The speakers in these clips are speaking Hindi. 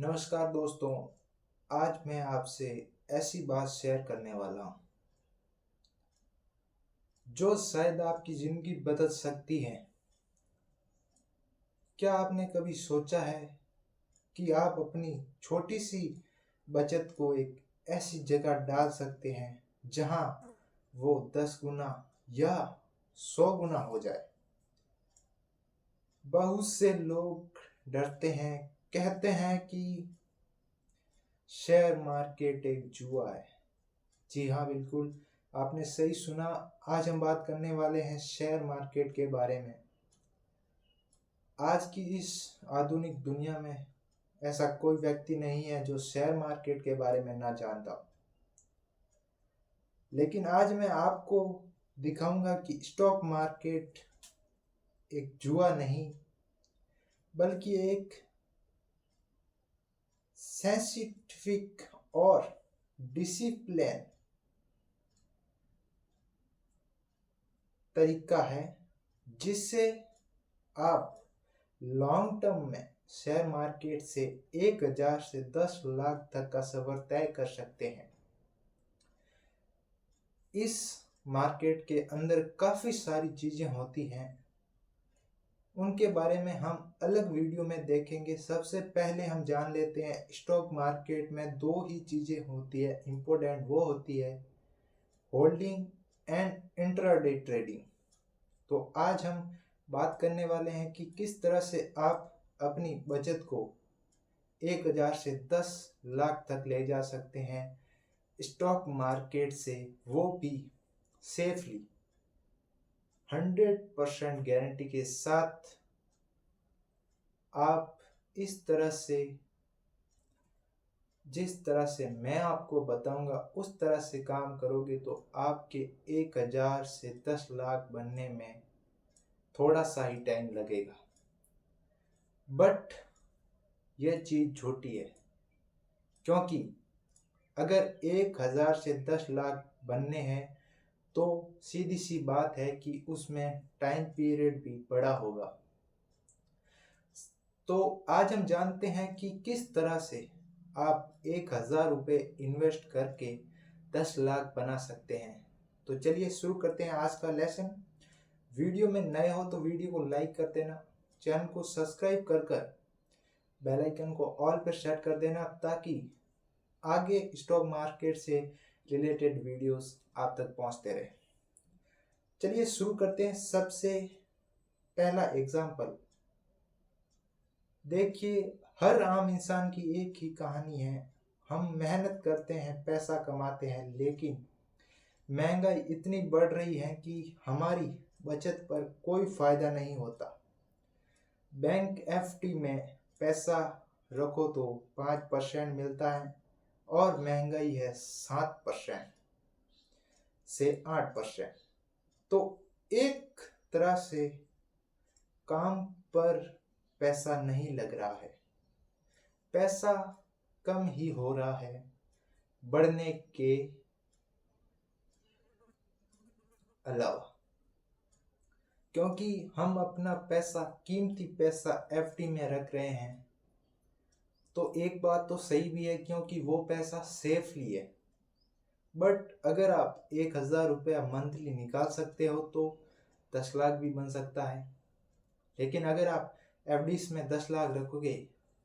नमस्कार दोस्तों। आज मैं आपसे ऐसी बात शेयर करने वाला हूँ जो शायद आपकी ज़िंदगी बदल सकती है। क्या आपने कभी सोचा है कि आप अपनी छोटी सी बचत को एक ऐसी जगह डाल सकते हैं जहाँ वो 10 गुना या 100 गुना हो जाए। बहुत से लोग डरते हैं, कहते हैं कि शेयर मार्केट एक जुआ है। जी हाँ, बिल्कुल आपने सही सुना। आज हम बात करने वाले हैं शेयर मार्केट के बारे में। आज की इस आधुनिक दुनिया में ऐसा कोई व्यक्ति नहीं है जो शेयर मार्केट के बारे में ना जानता हो। लेकिन आज मैं आपको दिखाऊंगा कि स्टॉक मार्केट एक जुआ नहीं बल्कि एक साइंटिफिक और डिसिप्लिन तरीका है जिससे आप लॉन्ग टर्म में शेयर मार्केट से 1000 से 10 लाख तक का सफर तय कर सकते हैं। इस मार्केट के अंदर काफ़ी सारी चीज़ें होती हैं, उनके बारे में हम अलग वीडियो में देखेंगे। सबसे पहले हम जान लेते हैं स्टॉक मार्केट में दो ही चीज़ें होती है इम्पोर्टेंट। वो होती है होल्डिंग एंड इंट्राडे ट्रेडिंग। तो आज हम बात करने वाले हैं कि किस तरह से आप अपनी बचत को 1000 से 10 लाख तक ले जा सकते हैं स्टॉक मार्केट से, वो भी सेफली 100% गारंटी के साथ। आप इस तरह से, जिस तरह से मैं आपको बताऊंगा उस तरह से काम करोगे तो आपके 1000 से 10 लाख बनने में थोड़ा सा ही टाइम लगेगा। बट यह चीज़ झूठी है, क्योंकि अगर 1000 से 10 लाख बनने हैं तो सीधी सी बात है कि उसमें टाइम पीरियड भी बड़ा होगा। तो आज हम जानते हैं कि किस तरह से आप 1000 रुपये इन्वेस्ट करके 10 लाख बना सकते हैं। तो चलिए शुरू करते हैं आज का लेसन। वीडियो में नए हो तो वीडियो को लाइक कर देना, चैनल को सब्सक्राइब कर बेल आइकन को ऑल पर सेट कर देना ताकि आगे स्टॉक मार्केट से रिलेटेड वीडियोस आप तक पहुंचते रहे। चलिए शुरू करते हैं। सबसे पहला एग्जाम्पल देखिए, हर आम इंसान की एक ही कहानी है। हम मेहनत करते हैं, पैसा कमाते हैं, लेकिन महंगाई इतनी बढ़ रही है कि हमारी बचत पर कोई फायदा नहीं होता। बैंक एफडी में पैसा रखो तो 5% मिलता है और महंगाई है 7% से 8%। तो एक तरह से काम पर पैसा नहीं लग रहा है, पैसा कम ही हो रहा है बढ़ने के अलावा, क्योंकि हम अपना पैसा, कीमती पैसा एफडी में रख रहे हैं। तो एक बात तो सही भी है क्योंकि वो पैसा सेफली है। बट अगर आप 1000 रुपया मंथली निकाल सकते हो तो 10 लाख भी बन सकता है। लेकिन अगर आप एफडीज में 10 लाख रखोगे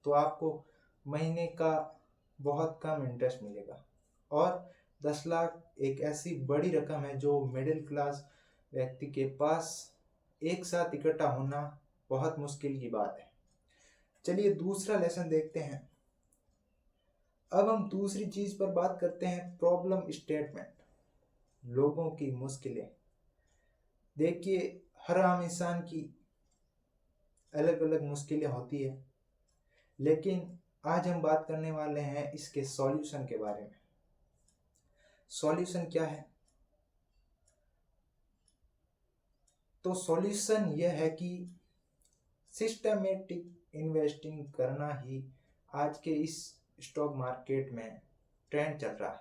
तो आपको महीने का बहुत कम इंटरेस्ट मिलेगा। और 10 लाख एक ऐसी बड़ी रकम है जो मिडिल क्लास व्यक्ति के पास एक साथ इकट्ठा होना बहुत मुश्किल की बात है। चलिए दूसरा लेसन देखते हैं। अब हम दूसरी चीज पर बात करते हैं, प्रॉब्लम स्टेटमेंट, लोगों की मुश्किलें। देखिए, हर आम इंसान की अलग अलग मुश्किलें होती है, लेकिन आज हम बात करने वाले हैं इसके सॉल्यूशन के बारे में। सॉल्यूशन क्या है? तो सॉल्यूशन यह है कि सिस्टमेटिक इन्वेस्टिंग करना ही आज के इस स्टॉक मार्केट में ट्रेंड चल रहा है।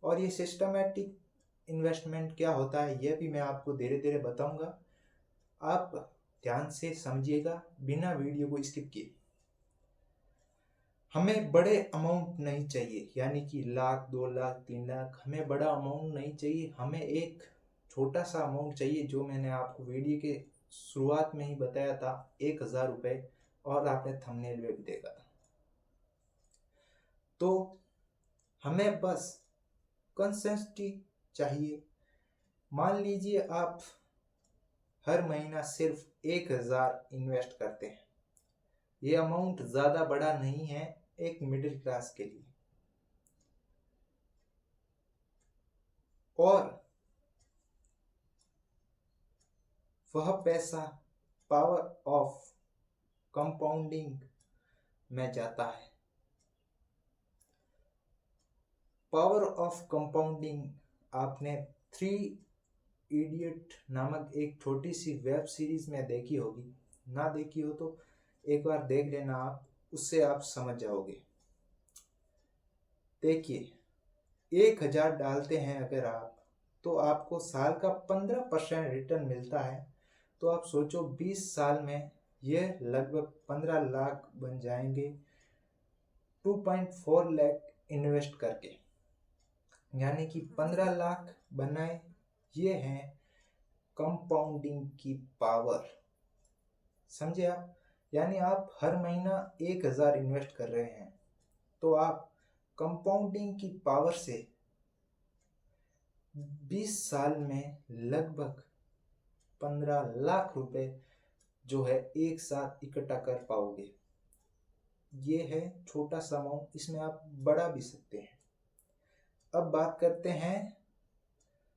और ये सिस्टमेटिक इन्वेस्टमेंट क्या होता है यह भी मैं आपको धीरे धीरे बताऊंगा। आप ध्यान से समझिएगा बिना वीडियो को स्किप किए। हमें बड़े अमाउंट नहीं चाहिए, यानी कि लाख 2 लाख 3 लाख, हमें बड़ा अमाउंट नहीं चाहिए। हमें एक छोटा सा अमाउंट चाहिए, जो मैंने आपको वीडियो के शुरुआत में ही बताया था, 1000 रुपये, और आपने थंबनेल में भी देखा था। तो हमें बस कंसिस्टेंसी चाहिए। मान लीजिए आप हर महीना सिर्फ 1000 इन्वेस्ट करते हैं। ये अमाउंट ज़्यादा बड़ा नहीं है एक मिडिल क्लास के लिए। और वह पैसा पावर ऑफ कंपाउंडिंग में जाता है। पावर ऑफ कंपाउंडिंग आपने 3 इडियट नामक एक छोटी सी वेब सीरीज में देखी होगी। ना देखी हो तो एक बार देख लेना आप, उससे आप समझ जाओगे। देखिए, 1000 डालते हैं अगर आप, तो आपको साल का 15% रिटर्न मिलता है। तो आप सोचो 20 साल में ये लगभग 15 लाख बन जाएंगे 2.4 लाख इन्वेस्ट करके, यानी कि 15 लाख बनाए। ये है कंपाउंडिंग की पावर, समझे आप? यानी आप हर महीना 1000 इन्वेस्ट कर रहे हैं, तो आप कंपाउंडिंग की पावर से 20 साल में लगभग 15 लाख रुपए जो है एक साथ इकट्ठा कर पाओगे। ये है छोटा सा अमाउंट, इसमें आप बढ़ा भी सकते हैं। अब बात करते हैं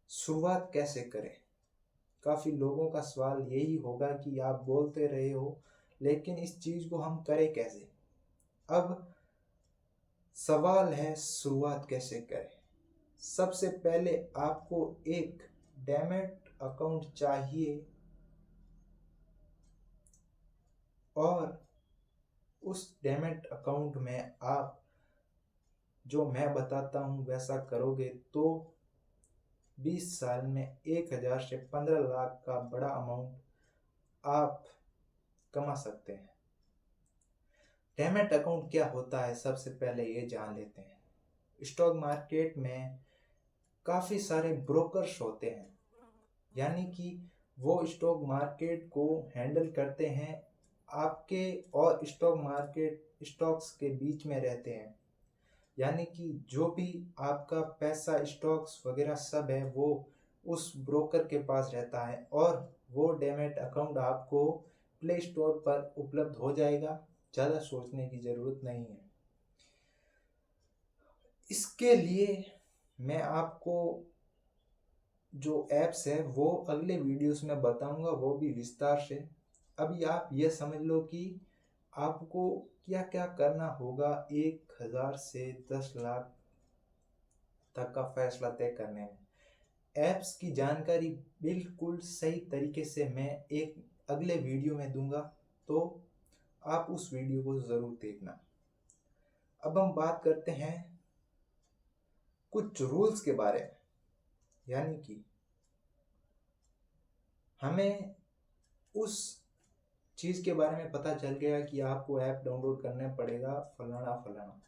शुरुआत कैसे करें। काफ़ी लोगों का सवाल यही होगा कि आप बोलते रहे हो, लेकिन इस चीज़ को हम करें कैसे? अब सवाल है शुरुआत कैसे करें। सबसे पहले आपको एक डीमैट अकाउंट चाहिए, और उस डीमैट अकाउंट में आप जो मैं बताता हूँ वैसा करोगे तो 20 साल में 1000 से 15 लाख का बड़ा अमाउंट आप कमा सकते हैं। डीमैट अकाउंट क्या होता है, सबसे पहले ये जान लेते हैं। स्टॉक मार्केट में काफ़ी सारे ब्रोकर्स होते हैं, यानी कि वो स्टॉक मार्केट को हैंडल करते हैं, आपके और स्टॉक मार्केट स्टॉक्स के बीच में रहते हैं। यानी कि जो भी आपका पैसा स्टॉक्स वगैरह सब है वो उस ब्रोकर के पास रहता है, और वो डीमैट अकाउंट आपको प्ले स्टोर पर उपलब्ध हो जाएगा। ज़्यादा सोचने की ज़रूरत नहीं है। इसके लिए मैं आपको जो ऐप्स है वो अगले वीडियोस में बताऊंगा, वो भी विस्तार से। अभी आप ये समझ लो कि आपको क्या क्या करना होगा 1000 से 10 लाख तक का फैसला तय करने में। ऐप्स की जानकारी बिल्कुल सही तरीके से मैं एक अगले वीडियो में दूंगा, तो आप उस वीडियो को ज़रूर देखना। अब हम बात करते हैं कुछ रूल्स के बारे में, यानी कि हमें उस चीज़ के बारे में पता चल गया कि आपको ऐप डाउनलोड करना पड़ेगा फलाना फलाना।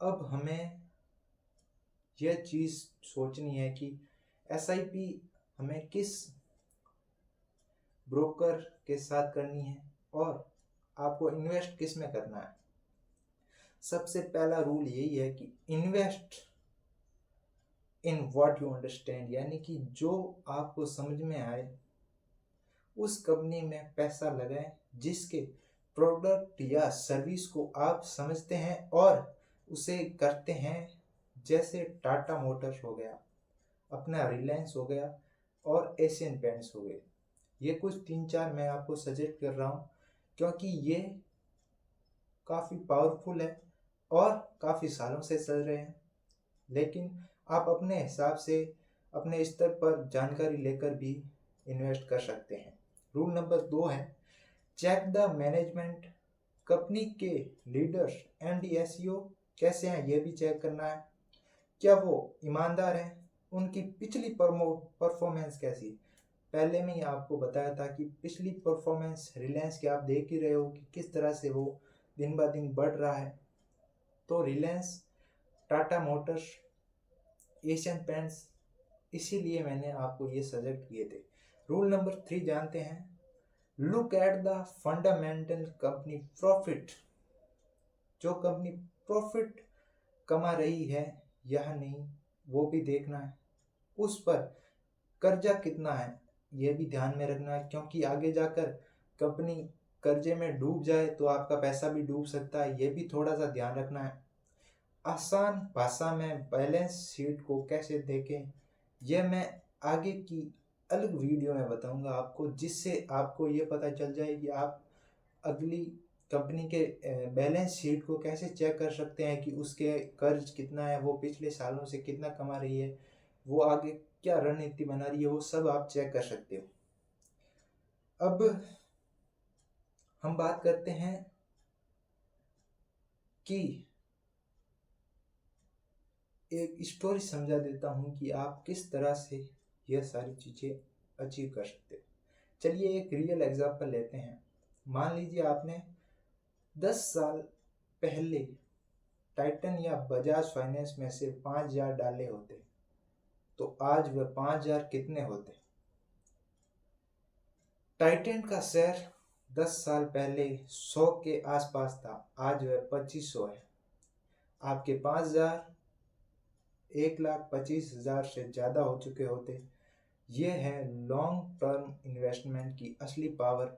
अब हमें यह चीज़ सोचनी है कि SIP हमें किस ब्रोकर के साथ करनी है और आपको इन्वेस्ट किस में करना है। सबसे पहला रूल यही है कि invest in what you understand, यानी कि जो आपको समझ में आए उस कंपनी में पैसा लगाएं जिसके प्रोडक्ट या सर्विस को आप समझते हैं और उसे करते हैं। जैसे टाटा मोटर्स हो गया, अपना रिलायंस हो गया, और एशियन पेंट्स हो गए। ये कुछ 3-4 मैं आपको सजेस्ट कर रहा हूँ, क्योंकि ये काफ़ी पावरफुल है और काफ़ी सालों से चल रहे हैं। लेकिन आप अपने हिसाब से अपने स्तर पर जानकारी लेकर भी इन्वेस्ट कर सकते हैं। रूल नंबर 2 है चेक द मैनेजमेंट, कंपनी के लीडर्स एंड SEO कैसे हैं ये भी चेक करना है। क्या वो ईमानदार हैं, उनकी पिछली परफॉर्मेंस कैसी। पहले में ही आपको बताया था कि पिछली परफॉर्मेंस रिलायंस की आप देख ही रहे हो कि किस तरह से वो दिन ब दिन बढ़ रहा है। तो Reliance, Tata Motors, Asian paints, इसीलिए मैंने आपको ये सजेस्ट किए थे। रूल नंबर 3 जानते हैं, look at the fundamental company profit. जो कंपनी प्रॉफिट कमा रही है या नहीं वो भी देखना है। उस पर कर्जा कितना है ये भी ध्यान में रखना है, क्योंकि आगे जाकर कंपनी कर्जे में डूब जाए तो आपका पैसा भी डूब सकता है, ये भी थोड़ा सा ध्यान रखना है। आसान भाषा में बैलेंस शीट को कैसे देखें यह मैं आगे की अलग वीडियो में बताऊंगा आपको, जिससे आपको ये पता चल जाए कि आप अगली कंपनी के बैलेंस शीट को कैसे चेक कर सकते हैं कि उसके कर्ज कितना है, वो पिछले सालों से कितना कमा रही है, वो आगे क्या रणनीति बना रही है, वो सब आप चेक कर सकते हो। अब हम बात करते हैं कि एक स्टोरी समझा देता हूं कि आप किस तरह से यह सारी चीजें अचीव कर सकते हो। चलिए एक रियल एग्जांपल लेते हैं। मान लीजिए आपने 10 साल पहले टाइटन या बजाज फाइनेंस में से 5,000 डाले होते तो आज वह 5,000 कितने होते। टाइटन का शेयर 10 साल पहले 100 के आसपास था, आज वह 2500 है। आपके 5,000 1,25,000 से ज़्यादा हो चुके होते। ये है लॉन्ग टर्म इन्वेस्टमेंट की असली पावर।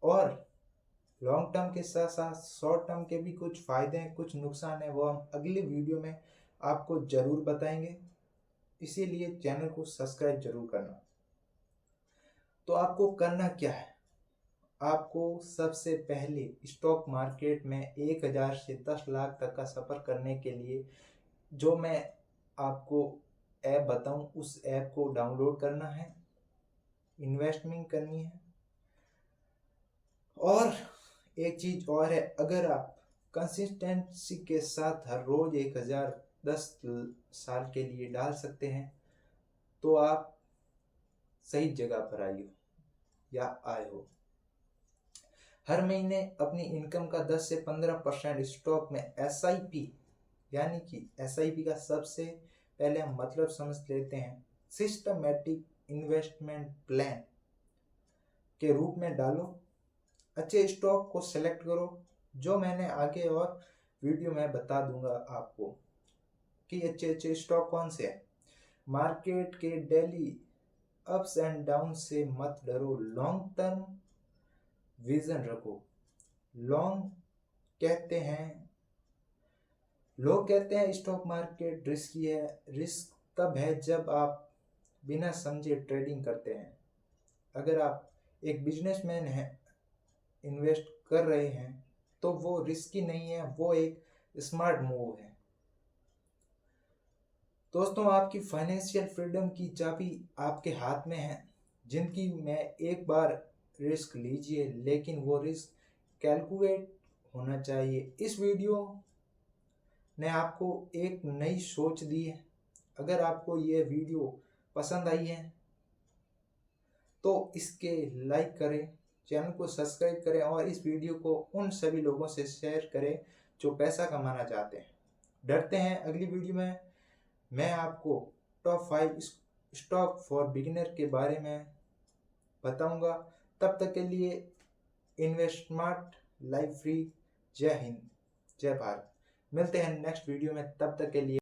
और लॉन्ग टर्म के साथ साथ शॉर्ट टर्म के भी कुछ फायदे हैं, कुछ नुकसान है, वो हम अगले वीडियो में आपको जरूर बताएंगे। इसीलिए चैनल को सब्सक्राइब जरूर करना। तो आपको करना क्या है, आपको सबसे पहले स्टॉक मार्केट में 1,000 से 10 लाख तक का सफर करने के लिए जो मैं आपको ऐप बताऊं उस ऐप को डाउनलोड करना है, इन्वेस्टमेंट करनी है। और एक चीज और है, अगर आप कंसिस्टेंसी के साथ हर रोज 1,000 10 साल के लिए डाल सकते हैं तो आप सही जगह पर आए हो या आए हो। हर महीने अपनी इनकम का 10 से 15% स्टॉक में SIP, यानी कि SIP का सबसे पहले हम मतलब समझ लेते हैं, सिस्टमैटिक इन्वेस्टमेंट प्लान के रूप में डालो। अच्छे स्टॉक को सेलेक्ट करो, जो मैंने आगे और वीडियो में बता दूंगा आपको कि अच्छे स्टॉक कौन से हैं। मार्केट के डेली अप्स एंड डाउन से मत डरो, लॉन्ग टर्म विजन रखो। लोग कहते हैं स्टॉक मार्केट रिस्की है। रिस्क तब है जब आप बिना समझे ट्रेडिंग करते हैं। अगर आप एक बिजनेसमैन हैं, इन्वेस्ट कर रहे हैं, तो वो रिस्की नहीं है, वो एक स्मार्ट मूव है। दोस्तों, आपकी फाइनेंशियल फ्रीडम की चाबी आपके हाथ में है। जिंदगी में एक बार रिस्क लीजिए, लेकिन वो रिस्क कैलकुलेट होना चाहिए। इस वीडियो ने आपको एक नई सोच दी है। अगर आपको ये वीडियो पसंद आई है तो इसके लाइक करें, चैनल को सब्सक्राइब करें और इस वीडियो को उन सभी लोगों से शेयर करें जो पैसा कमाना चाहते हैं, डरते हैं। अगली वीडियो में मैं आपको टॉप 5 स्टॉक फॉर बिगिनर के बारे में बताऊंगा। तब तक के लिए इन्वेस्ट स्मार्ट, लाइफ फ्री। जय हिंद, जय भारत। मिलते हैं नेक्स्ट वीडियो में, तब तक के लिए।